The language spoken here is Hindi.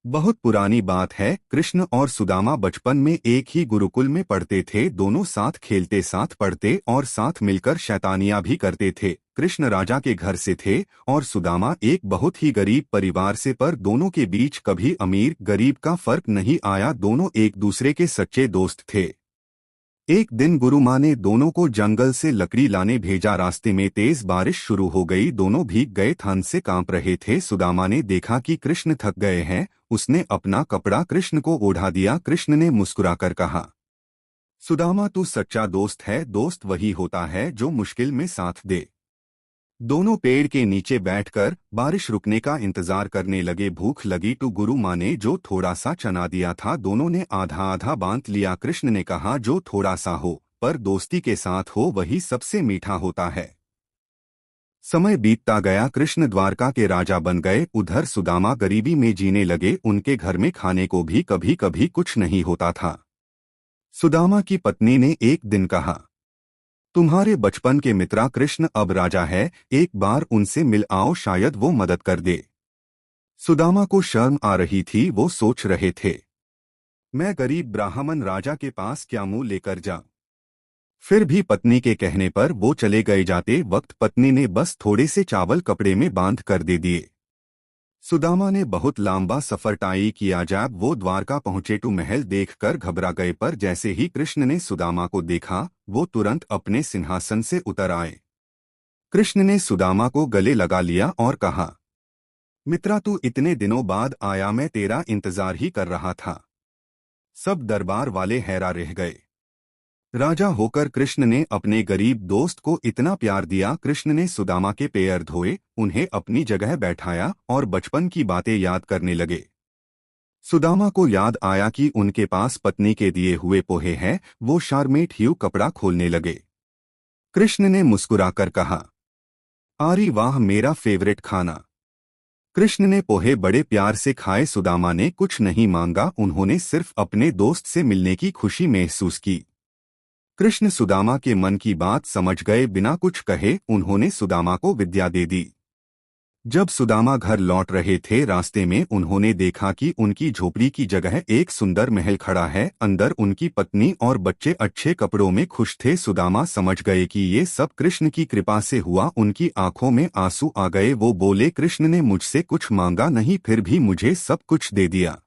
बहुत पुरानी बात है। कृष्ण और सुदामा बचपन में एक ही गुरुकुल में पढ़ते थे। दोनों साथ खेलते, साथ पढ़ते और साथ मिलकर शैतानियां भी करते थे। कृष्ण राजा के घर से थे और सुदामा एक बहुत ही गरीब परिवार से, पर दोनों के बीच कभी अमीर गरीब का फर्क नहीं आया। दोनों एक दूसरे के सच्चे दोस्त थे। एक दिन गुरु माँ ने दोनों को जंगल से लकड़ी लाने भेजा। रास्ते में तेज बारिश शुरू हो गई। दोनों भीग गए, ठंड से कांप रहे थे। सुदामा ने देखा कि कृष्ण थक गए हैं। उसने अपना कपड़ा कृष्ण को ओढ़ा दिया। कृष्ण ने मुस्कुराकर कहा, सुदामा तू सच्चा दोस्त है। दोस्त वही होता है जो मुश्किल में साथ दे। दोनों पेड़ के नीचे बैठकर बारिश रुकने का इंतजार करने लगे। भूख लगी तो गुरु माँ ने जो थोड़ा सा चना दिया था, दोनों ने आधा आधा बांट लिया। कृष्ण ने कहा, जो थोड़ा सा हो पर दोस्ती के साथ हो वही सबसे मीठा होता है। समय बीतता गया। कृष्ण द्वारका के राजा बन गए। उधर सुदामा गरीबी में जीने लगे। उनके घर में खाने को भी कभी कभी कुछ नहीं होता था। सुदामा की पत्नी ने एक दिन कहा, तुम्हारे बचपन के मित्र कृष्ण अब राजा है, एक बार उनसे मिल आओ, शायद वो मदद कर दे। सुदामा को शर्म आ रही थी। वो सोच रहे थे, मैं गरीब ब्राह्मण राजा के पास क्या मुंह लेकर जा। फिर भी पत्नी के कहने पर वो चले गए। जाते वक्त पत्नी ने बस थोड़े से चावल कपड़े में बांध कर दे दिए। सुदामा ने बहुत लंबा सफर तय किया। जब वो द्वारका पहुंचे तो महल देखकर घबरा गए, पर जैसे ही कृष्ण ने सुदामा को देखा वो तुरंत अपने सिंहासन से उतर आए। कृष्ण ने सुदामा को गले लगा लिया और कहा, मित्रा तू इतने दिनों बाद आया, मैं तेरा इंतजार ही कर रहा था। सब दरबार वाले हैरान रह गए। राजा होकर कृष्ण ने अपने गरीब दोस्त को इतना प्यार दिया। कृष्ण ने सुदामा के पैर धोए, उन्हें अपनी जगह बैठाया और बचपन की बातें याद करने लगे। सुदामा को याद आया कि उनके पास पत्नी के दिए हुए पोहे हैं। वो शारमेट ह्यू कपड़ा खोलने लगे। कृष्ण ने मुस्कुराकर कहा, अरे वाह, मेरा फेवरेट खाना। कृष्ण ने पोहे बड़े प्यार से खाए। सुदामा ने कुछ नहीं मांगा, उन्होंने सिर्फ अपने दोस्त से मिलने की खुशी महसूस की। कृष्ण सुदामा के मन की बात समझ गए। बिना कुछ कहे उन्होंने सुदामा को विद्या दे दी। जब सुदामा घर लौट रहे थे, रास्ते में उन्होंने देखा कि उनकी झोपड़ी की जगह एक सुंदर महल खड़ा है। अंदर उनकी पत्नी और बच्चे अच्छे कपड़ों में खुश थे। सुदामा समझ गए कि ये सब कृष्ण की कृपा से हुआ। उनकी आंखों में आंसू आ गए। वो बोले, कृष्ण ने मुझसे कुछ मांगा नहीं, फिर भी मुझे सब कुछ दे दिया।